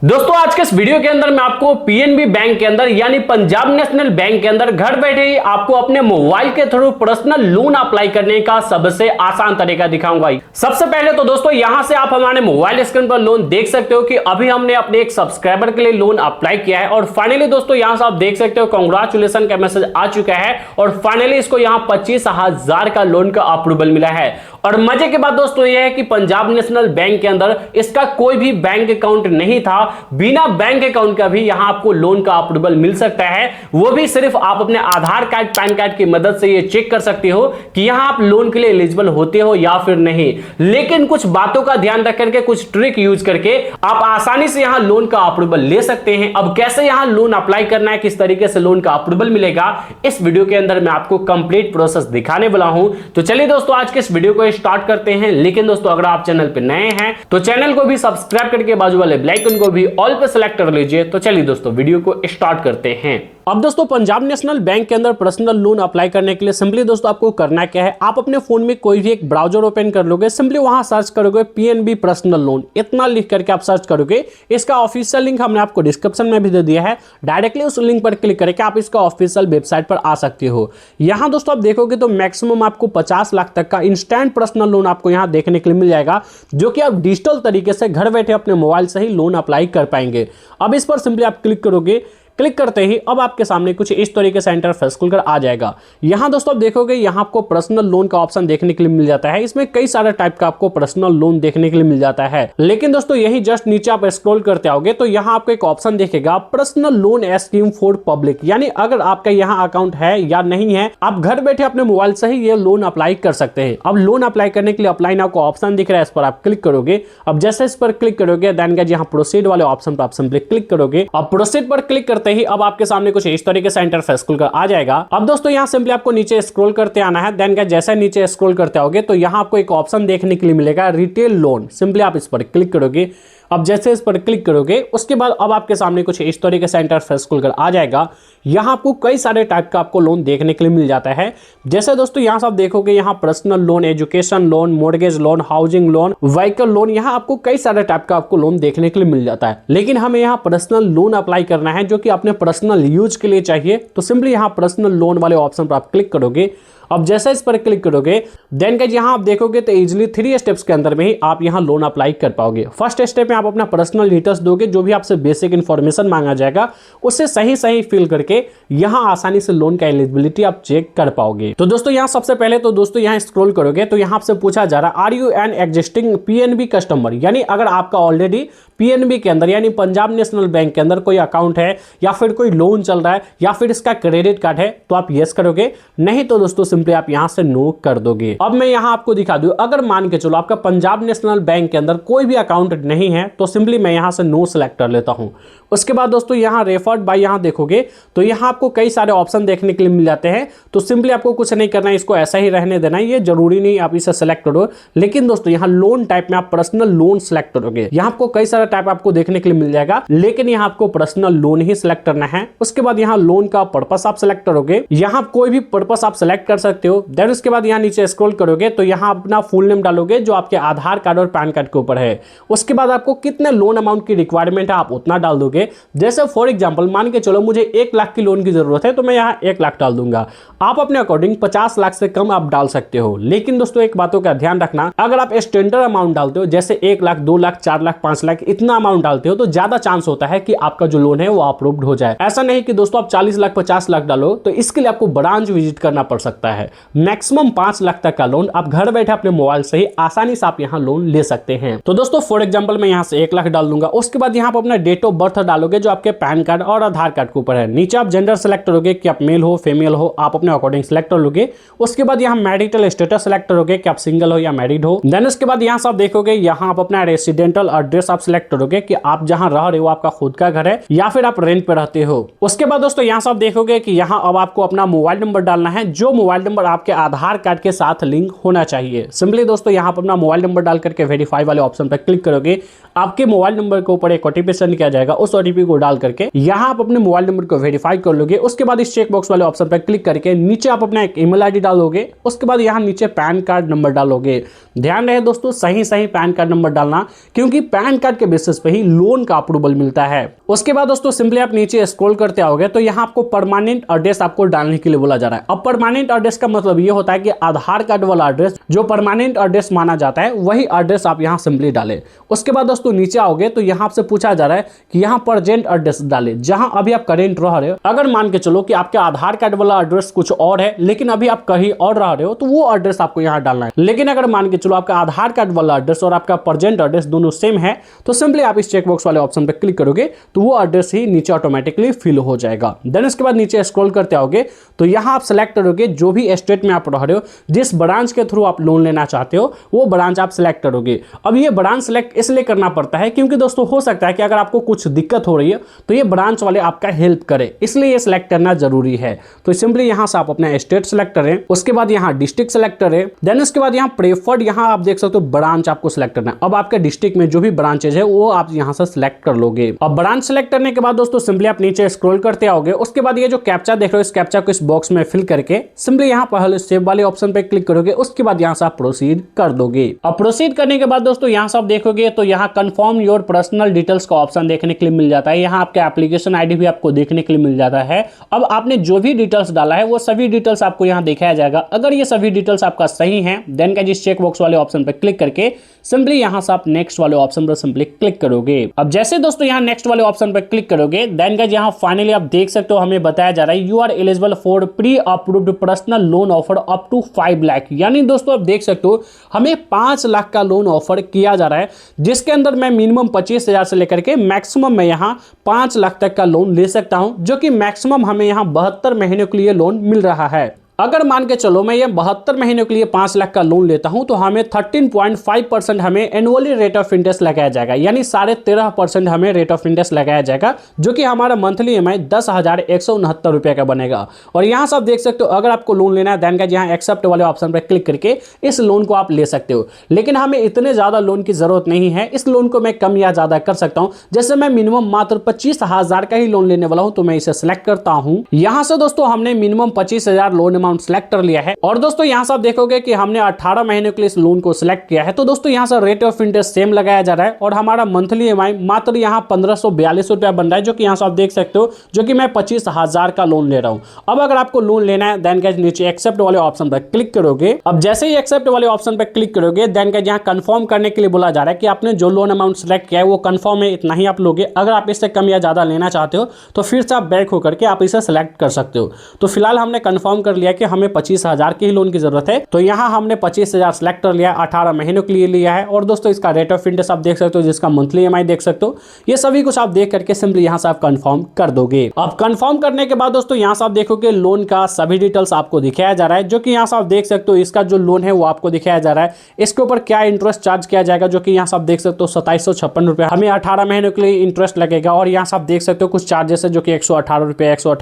दोस्तों आज के इस वीडियो के अंदर मैं आपको पीएनबी बैंक के अंदर यानी पंजाब नेशनल बैंक के अंदर घर बैठे ही आपको अपने मोबाइल के थ्रू पर्सनल लोन अप्लाई करने का सबसे आसान तरीका दिखाऊंगा। सबसे पहले तो दोस्तों यहां से आप हमारे मोबाइल स्क्रीन पर लोन देख सकते हो कि अभी हमने अपने एक सब्सक्राइबर के लिए लोन अप्लाई किया है और फाइनली दोस्तों यहां से आप देख सकते हो कांग्रेचुलेशन का मैसेज आ चुका है और फाइनली इसको यहां 25,000 का लोन का अप्रूवल मिला है। और मजे की बात दोस्तों यह है कि पंजाब नेशनल बैंक के अंदर इसका कोई भी बैंक अकाउंट नहीं था, बिना बैंक अकाउंट का भी यहां आपको लोन का अप्रूवल मिल सकता है। वो भी सिर्फ आप अपने आधार कार्ड पैन कार्ड की मदद से ये चेक कर सकते हो कि यहां आप लोन के लिए एलिजिबल होते हो या फिर नहीं। लेकिन कुछ बातों का ध्यान रख करके कुछ ट्रिक यूज करके आप आसानी से यहां लोन का अप्रूवल ले सकते हैं। अब कैसे यहां लोन अप्लाई करना है, किस तरीके से लोन का अप्रूवल मिलेगा, इस वीडियो के अंदर मैं आपको कंप्लीट प्रोसेस दिखाने वाला हूं। तो चलिए दोस्तों आज के इस वीडियो को स्टार्ट करते हैं। लेकिन दोस्तों अगर आप चैनल पे नए हैं तो चैनल को भी सब्सक्राइब करके बाजू वाले बेल आइकन को भी ऑल पे सेलेक्ट कर लीजिए। तो चलिए दोस्तों वीडियो को स्टार्ट करते हैं। अब दोस्तों पंजाब नेशनल बैंक के अंदर पर्सनल लोन अप्लाई करने के लिए सिंपली दोस्तों आपको करना क्या है, आप अपने फोन में कोई भी एक ब्राउजर ओपन कर लोगे, सिंपली वहां सर्च करोगे पीएनबी पर्सनल लोन, इतना लिख करके आप सर्च करोगे। इसका ऑफिशियल लिंक हमने आपको डिस्क्रिप्शन में भी दे दिया है, डायरेक्टली उस लिंक पर क्लिक करके आप इसका ऑफिशियल वेबसाइट पर आ सकते हो। यहां दोस्तों आप देखोगे तो मैक्सिमम आपको 50 लाख तक का इंस्टेंट पर्सनल लोन आपको यहां देखने के लिए मिल जाएगा, जो कि आप डिजिटल तरीके से घर बैठे अपने मोबाइल से ही लोन अप्लाई कर पाएंगे। अब इस पर सिंपली आप क्लिक करोगे, क्लिक करते ही अब आपके सामने कुछ इस तरीके से इंटरफेस खुलकर आ जाएगा। यहां दोस्तों आप देखोगे यहां आपको पर्सनल लोन का ऑप्शन देखने के लिए मिल जाता है। इसमें कई सारे टाइप का आपको पर्सनल लोन देखने के लिए मिल जाता है। लेकिन दोस्तों यही जस्ट नीचे आप स्क्रॉल करते आओगे तो यहां आपको एक ऑप्शन दिखेगा personal loan scheme for public, यानी अगर आपका यहां अकाउंट है या नहीं है, आप घर बैठे अपने मोबाइल से ही ये लोन अप्लाई कर सकते हैं। अब लोन अप्लाई करने के लिए अप्लाई नाउ का ऑप्शन दिख रहा है, इस पर आप क्लिक करोगे। अब जैसे इस पर क्लिक करोगे देन गाइस यहां प्रोसीड वाले ऑप्शन पर आप सिंपली क्लिक करोगे। अब प्रोसीड पर क्लिक करते ही अब आपके सामने कुछ इस तरीके से इंटरफेस खुलकर आ जाएगा। अब दोस्तों यहां सिंपली आपको नीचे स्क्रॉल करते आना है। देन जैसे नीचे स्क्रॉल करते आओगे तो यहां आपको एक ऑप्शन देखने के लिए मिलेगा रिटेल लोन, सिंपली आप इस पर क्लिक करोगे। अब जैसे इस पर क्लिक करोगे उसके बाद अब आपके सामने कुछ इस तरीके से इंटरफेस खुलकर आ जाएगा। यहां आपको कई सारे टाइप का आपको लोन देखने के लिए मिल जाता है। जैसे दोस्तों यहां से आप देखोगे यहां personal loan, education loan, mortgage loan, housing loan, vehicle loan, यहां आपको कई सारे टाइप का आपको लोन देखने के लिए मिल जाता है। लेकिन हमें यहां पर्सनल लोन अप्लाई करना है जो कि अपने पर्सनल यूज के लिए चाहिए, तो सिंपली यहां पर्सनल लोन वाले ऑप्शन पर आप क्लिक करोगे। अब जैसे इस पर क्लिक करोगे देन गाइस यहां आप देखोगे तो इजीली 3 स्टेप्स के अंदर में ही आप यहां लोन अप्लाई कर पाओगे। फर्स्ट स्टेप में आप अपना पर्सनल डिटेल्स दोगे, जो भी आपसे बेसिक इंफॉर्मेशन मांगा जाएगा उसे सही सही फिल करके यहां आसानी से लोन का एलिजिबिलिटी आप चेक कर पाओगे। तो दोस्तों यहां सबसे पहले तो दोस्तों यहां स्क्रॉल करोगे तो यहां आपसे पूछा जा रहा are you an existing PNB customer, यानी अगर आपका ऑलरेडी पीएनबी के अंदर यानी पंजाब नेशनल बैंक के अंदर कोई अकाउंट है या फिर कोई लोन चल रहा है या फिर इसका क्रेडिट कार्ड है तो आप यस करोगे, नहीं तो दोस्तों सिंपली आप यहां से नो कर दोगे। अब मैं यहां आपको दिखा दूं, अगर मान के चलो आपका पंजाब नेशनल बैंक के अंदर कोई भी अकाउंट नहीं है तो सिंपली मैं यहां से नो सेलेक्ट कर लेता हूं। उसके बाद दोस्तों यहां रेफर्ड बाय यहां देखोगे तो यहां आपको कई सारे ऑप्शन देखने के लिए मिल जाते हैं, तो सिंपली आपको कुछ नहीं करना है, इसको ऐसा ही रहने देना है, ये जरूरी नहीं आप इसे सेलेक्ट करो। लेकिन दोस्तों यहां लोन टाइप में आप पर्सनल लोन सेलेक्ट करोगे, यहां आपको कई सारा टाइप आपको देखने के लिए मिल जाएगा, लेकिन यहां आपको पर्सनल लोन ही सिलेक्ट करना है। उसके बाद यहां लोन का पर्पस आप सिलेक्ट करोगे, यहां कोई भी पर्पस आप सिलेक्ट कर सकते हो। देन उसके बाद यहां नीचे स्क्रॉल करोगे तो यहां अपना फुल नेम डालोगे जो आपके आधार कार्ड और पैन कार्ड के ऊपर है। उसके बाद आपको कितने लोन अमाउंट की रिक्वायरमेंट है आप उतना डाल दोगे। जैसे फॉर एग्जांपल मान के चलो मुझे 1 लाख की लोन की जरूरत है तो मैं यहां 1 लाख डाल दूंगा। आप अपने अकॉर्डिंग 50 लाख से कम आप डाल सकते हो। लेकिन दोस्तों एक बातों का ध्यान रखना, अगर आप स्टैंडर्ड अमाउंट डालते हो जैसे 1 लाख, 2 लाख, 4 लाख, 5 लाख इतना अमाउंट डालते हो तो ज्यादा चांस होता है कि आपका जो लोन है वो अप्रूव्ड हो जाए। ऐसा नहीं कि दोस्तों आप 40 लाख 50 लाख डालो, तो इसके लिए आपको ब्रांच विजिट करना पड़ सकता है। मैक्सिमम 5 लाख तक का लोन आप घर बैठे अपने मोबाइल से ही आसानी से आप यहां लोन ले सकते हैं। तो दोस्तों फॉर एग्जांपल मैं यहां से 1 लाख डाल दूंगा। उसके बाद यहां पर अपना डेट ऑफ बर्थ डालोगे जो आपके पैन कार्ड और आधार कार्ड के ऊपर है। नीचे आप जेंडर सेलेक्ट करोगे कि आप मेल हो फीमेल हो, आप अपने अकॉर्डिंग सेलेक्ट कर लोगे। उसके बाद यहां मैरिटल स्टेटस सेलेक्ट करोगे कि आप सिंगल हो या मैरिड हो। देन उसके बाद यहां से आप देखोगे यहां आप अपना रेसिडेंटल एड्रेस आप सिलेक्ट करोगे कि आप जहां रह रहे हो आपका खुद का घर है या फिर आप रेंट पे रहते हो। उसके बाद दोस्तों यहां से आप देखोगे कि यहां अब आपको अपना मोबाइल नंबर डालना है, जो मोबाइल नंबर आपके आधार कार्ड के साथ लिंक होना चाहिए। सिंपली दोस्तों यहां पर अपना मोबाइल नंबर डाल करके वेरीफाई वाले ऑप्शन पर क्लिक करोगे। आपके मोबाइल नंबर के ऊपर एक ओटीपी सेंड किया जाएगा। उस ओटीपी को डाल करके यहाँ आप अपने मोबाइल नंबर को वेरीफाई कर लोगे। उसके बाद इस चेक बॉक्स वाले ऑप्शन पर क्लिक करके नीचे आप अपना एक ईमेल आईडी डालोगे। उसके बाद यहाँ नीचे पैन कार्ड नंबर डालोगे। ध्यान रहे दोस्तों, सही पैन कार्ड नंबर डालना, क्योंकि पैन कार्ड के बेसिस पे ही लोन का अप्रूवल मिलता है। उसके बाद दोस्तों सिंपली आप नीचे स्क्रॉल करते आओगे तो यहाँ आपको परमानेंट एड्रेस आपको डालने के लिए बोला जा रहा है। अब परमानेंट एड्रेस का मतलब ये होता है कि आधार कार्ड वाला एड्रेस जो परमानेंट एड्रेस माना जाता है वही एड्रेस आप यहाँ सिंपली डालें। उसके बाद दोस्तों नीचे आओगे तो यहाँ आपसे पूछा जा रहा है कि यहाँ प्रेजेंट एड्रेस डाले, जहां अभी आप करेंट रह रहे हो। अगर मान के चलो कि आपके आधार कार्ड वाला एड्रेस कुछ और है लेकिन अभी आप कहीं और रह रहे हो तो वो एड्रेस आपको यहाँ डालना है। लेकिन अगर मान के चलो आपका आधार कार्ड वाला एड्रेस और आपका प्रेजेंट एड्रेस दोनों सेम है तो सिंपली आप इस चेकबॉक्स वाले ऑप्शन पर क्लिक करोगे तो वो एड्रेस ही नीचे ऑटोमेटिकली फिल हो जाएगा। देन इसके बाद नीचे स्क्रॉल करते आओगे तो यहाँ आप सिलेक्ट करोगे जो भी स्टेट में आप रह रहे हो, जिस ब्रांच के थ्रू आप लोन लेना चाहते हो वो ब्रांच आप सिलेक्ट करोगे। अब ये ब्रांच सिलेक्ट इसलिए करना पड़ता है क्योंकि दोस्तों हो सकता है कि अगर आपको कुछ दिक्कत हो रही है तो ये ब्रांच वाले आपका हेल्प करे, इसलिए ये सिलेक्ट करना जरूरी है। तो सिंपली यहां से आप अपना स्टेट सिलेक्ट करें। उसके बाद यहां डिस्ट्रिक्ट सिलेक्ट करें। देन उसके बाद यहां प्रेफर्ड, यहां आप देख सकते हो ब्रांच आपको सिलेक्ट करना है। अब आपके डिस्ट्रिक्ट में जो भी ब्रांचेज है वो आप यहां से सिलेक्ट कर लोगे। अब ब्रांच सिलेक्ट करने के बाद दोस्तों सिंपली आप नीचे स्क्रॉल करते आओगे। उसके बाद ये जो कैप्चा देख रहे हो इस कैप्चा को इस बॉक्स में फिल करके सिंपली यहां पहले सेव वाले ऑप्शन पे क्लिक करोगे। उसके बाद यहां से आप प्रोसीड कर दोगे। अब प्रोसीड करने के बाद दोस्तों यहां से आप देखोगे तो यहां कंफर्म योर पर्सनल डिटेल्स का ऑप्शन देखने के लिए मिल जाता है। यहां आपका एप्लीकेशन आईडी भी आपको देखने के लिए मिल जाता है। अब आपने जो भी डिटेल्स डाला है वो सभी डिटेल्स आपको यहां दिखाया जाएगा। अगर ये सभी डिटेल्स आपका सही है देन का जिस चेक बॉक्स वाले ऑप्शन पर क्लिक करके सिंपली यहां से आप नेक्स्ट वाले ऑप्शन पर सिंपली क्लिक करोगे। अब जैसे दोस्तों यहां नेक्स्ट वाले ऑप्शन पर क्लिक करोगे देन का यहां फाइनली आप देख सकते हो हमें बताया जा रहा है you are eligible for pre approved personal loan offer up to 5 lakh. यानी दोस्तों आप देख सकते हो हमें 5 लाख का लोन ऑफर किया जा रहा है, जिसके अंदर मैं मिनिमम 25,000 से लेकर के मैक्सिमम मैं यहां 5 लाख तक का लोन ले सकता हूं, जो कि मैक्सिमम हमें यहां 72 महीनों के लिए लोन मिल रहा है। अगर मान के चलो मैं ये 72 महीनों के लिए 5 लाख का लोन लेता हूं तो हमें 13.5% हमें एनुअली रेट ऑफ इंटरेस्ट लगाया जाएगा, यानी 13.5% हमें रेट ऑफ इंटरेस्ट लगाया जाएगा, जो कि हमारा मंथली EMI 10,169 रुपये का बनेगा। और यहाँ से आप देख सकते हो अगर आपको लोन लेना है देन का यहाँ एक्सेप्ट वाले ऑप्शन पर क्लिक करके इस लोन को आप ले सकते हो। लेकिन हमें इतने ज़्यादा लोन की जरूरत नहीं है, इस लोन को मैं कम या ज़्यादा कर सकता हूँ। जैसे मैं मिनिमम मात्र 25,000 का ही लोन लेने वाला हूँ तो मैं इसे सिलेक्ट करता हूँ। यहाँ से दोस्तों हमने मिनिमम 25,000 लोन अमाउंट सिलेक्ट कर लिया है। और दोस्तों यहाँ से आप देखोगे कि हमने 18 महीने के लिए इस लोन को सिलेक्ट किया है। तो दोस्तों यहाँ से रेट ऑफ इंटरेस्ट सेम लगाया जा रहा है और हमारा मंथली EMI मात्र यहाँ 1542 रुपया बन रहा है, जो कि यहाँ से आप देख सकते हो, जो कि मैं 25,000 का लोन ले रहा हूँ। अब अगर आपको लोन लेना है देन गाइस नीचे एक्सेप्ट वाले ऑप्शन पर क्लिक करोगे। अब जैसे ही एक्सेप्ट वाले ऑप्शन पर क्लिक करोगे देन गाइस यहाँ कंफर्म करने के लिए बोला जा रहा है कि आपने जो लोन अमाउंट सिलेक्ट किया है वो कंफर्म है, इतना ही आप लोगे। अगर आप इससे कम या ज्यादा लेना चाहते हो तो फिर से आप बैक होकर के आप इसे सिलेक्ट कर सकते हो। तो फिलहाल हमने कंफर्म कर लिया कि हमें 25,000 की ही लोन की जरूरत है, तो यहाँ हमने 25,000 सिलेक्ट कर लिया, 18 महीनों के लिए लिया है। और दोस्तों इसका रेट ऑफ इंटरेस्ट आप देख सकते हो, जिसका मंथली EMI देख सकते हो, ये सभी कुछ आप देख करके सिंपली यहाँ से आप कंफर्म कर दोगे। अब कंफर्म करने के बाद दोस्तों यहाँ से आप देखोगे लोन का सभी डिटेल्स आपको दिखाया जा रहा है, जो कि यहाँ से आप देख सकते हो इसका जो लोन है वो आपको दिखाया जा रहा है। इसके ऊपर क्या इंटरेस्ट चार्ज किया जाएगा, जो कि यहाँ से आप देख सकते हो 2756 रुपये हमें 18 महीनों के लिए इंटरेस्ट लगेगा। और यहाँ से आप देख सकते हो कुछ चार्जेस है जो कि 118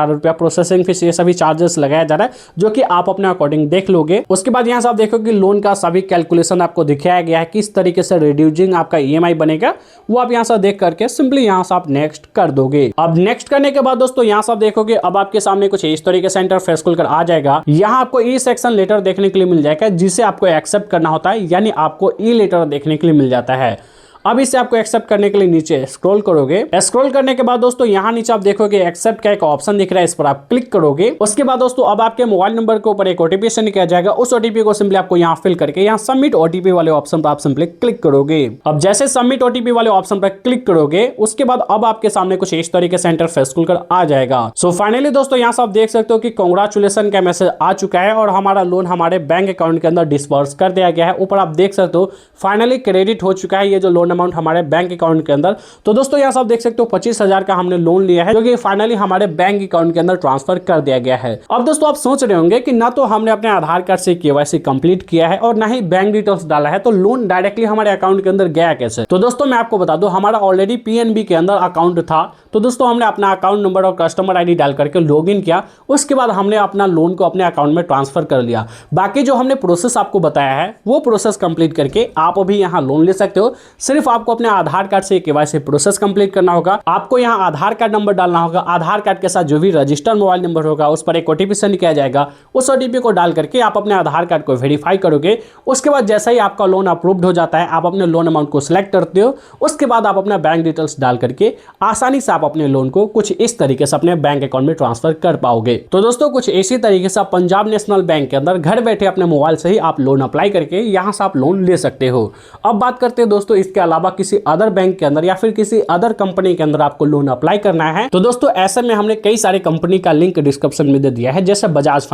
रुपये प्रोसेसिंग फीस, ये सभी चार्जेस लगाया जा रहा है, जो कि आप अपने अकॉर्डिंग देख लोगे। उसके बाद यहाँ से आप देखोगे लोन का सभी कैलकुलेशन आपको दिखाया गया है, किस तरीके से रिड्यूसिंग आपका EMI बनेगा वो आप यहाँ से देख करके सिंपली यहाँ से आप नेक्स्ट कर दोगे। अब नेक्स्ट करने के बाद दोस्तों यहाँ से आप देखोगे अब आपके सामने कुछ इस तरीके से इंटरफेस खुलकर आ जाएगा। यहाँ आपको ई सेक्शन लेटर देखने के लिए मिल जाएगा, जिसे आपको एक्सेप्ट करना होता है, यानी आपको ई लेटर देखने के लिए मिल जाता है। अब इसे आपको एक्सेप्ट करने के लिए नीचे स्क्रॉल करोगे। स्क्रॉल करने के बाद दोस्तों यहाँ नीचे आप देखोगे एक्सेप्ट का एक ऑप्शन दिख रहा है, इस पर आप क्लिक करोगे। उसके बाद दोस्तों अब आपके मोबाइल नंबर के ऊपर एक ओटीपी सेंड किया जाएगा। उस ओटीपी को सिंपली आपको यहाँ फिल करके यहाँ सबमिट ओटीपी वाले ऑप्शन पर आप सिंपली क्लिक करोगे। अब जैसे सबमिट ओटीपी वाले ऑप्शन पर क्लिक करोगे उसके बाद अब आपके सामने कुछ इस तरीके से इंटरफेस खुलकर आ जाएगा। सो फाइनली दोस्तों यहाँ से आप देख सकते हो कि कांग्रेचुलेशन का मैसेज आ चुका है और हमारा लोन हमारे बैंक अकाउंट के अंदर डिस्बर्स कर दिया गया है। ऊपर आप देख सकते हो फाइनली क्रेडिट हो चुका है ये जो लोन अमाउंट हमारे बैंक अकाउंट के अंदर। तो दोस्तों यहाँ से आप देख सकते हो 25,000 का हमने लोन लिया है, जो कि फाइनली हमारे बैंक अकाउंट के अंदर ट्रांसफर कर दिया गया है। अब दोस्तों आप सोच रहे होंगे कि ना तो हमने अपने आधार कार्ड से KYC कंप्लीट किया है और ना ही बैंक डिटेल्स डाला है, तो लोन डायरेक्टली हमारे अकाउंट के अंदर गया कैसे। तो दोस्तों मैं आपको बता दूं हमारा ऑलरेडी PNB के अंदर अकाउंट था। तो दोस्तों हमने अपना अकाउंट नंबर और कस्टमर ID डाल करके लॉगिन किया, उसके बाद हमने अपना लोन को अपने अकाउंट में ट्रांसफर कर लिया। बाकी जो हमने प्रोसेस आपको बताया है वो प्रोसेस कंप्लीट करके आप अभी यहाँ लोन ले सकते हो। सिर्फ सिर्फ आपको अपने आधार कार्ड से केवाईसी प्रोसेस कंप्लीट करना होगा। आपको यहाँ आधार कार्ड नंबर डालना होगा, आधार कार्ड के साथ जो भी रजिस्टर्ड मोबाइल नंबर होगा उस पर एक ओटीपी सेंड किया जाएगा। उस ओटीपी को डाल करके आप अपने आधार कार्ड को वेरीफाई करोगे। उसके बाद जैसा ही आपका लोन अप्रूव्ड हो जाता है, आप अपने लोन अमाउंट को सिलेक्ट करते हो। उसके बाद आप अपना बैंक डिटेल्स डाल करके आसानी से आप अपने लोन को कुछ इस तरीके से अपने बैंक अकाउंट में ट्रांसफर कर पाओगे। तो दोस्तों कुछ इसी तरीके से आप पंजाब नेशनल बैंक के अंदर घर बैठे अपने मोबाइल से ही आप लोन अप्लाई करके यहां से आप लोन ले सकते हो। अब बात करते हैं दोस्तों इसके अलावा किसी अदर बैंक के अंदर या फिर किसी अदर कंपनी के अंदर आपको लोन अप्लाई करना है तो दोस्तों ऐसे में हमने कई सारे कंपनी का लिंक डिस्क्रिप्शन में दे दिया है, जैसे बजाज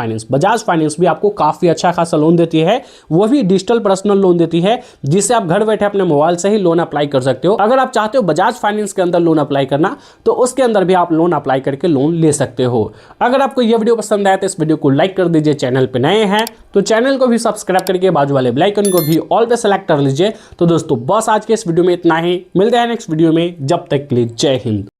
फाइनेंस भी आपको काफी अच्छा खासा लोन देती है। वो भी डिजिटल पर्सनल लोन देती है जिसे आप घर बैठे अपने मोबाइल से ही लोन अप्लाई कर सकते हो। अगर आप चाहते हो बजाज फाइनेंस के अंदर लोन अप्लाई करना तो उसके अंदर भी आप लोन अप्लाई करके लोन ले सकते हो। अगर आपको यह वीडियो पसंद आया तो इस वीडियो को लाइक कर दीजिए। चैनल पे नए हैं तो चैनल को भी सब्सक्राइब करके बाजू वाले बेल आइकन को भी ऑल पे सेलेक्ट कर लीजिए। तो दोस्तों बस आज के इस वीडियो में इतना ही, मिलते हैं नेक्स्ट वीडियो में, जब तक के लिए जय हिंद।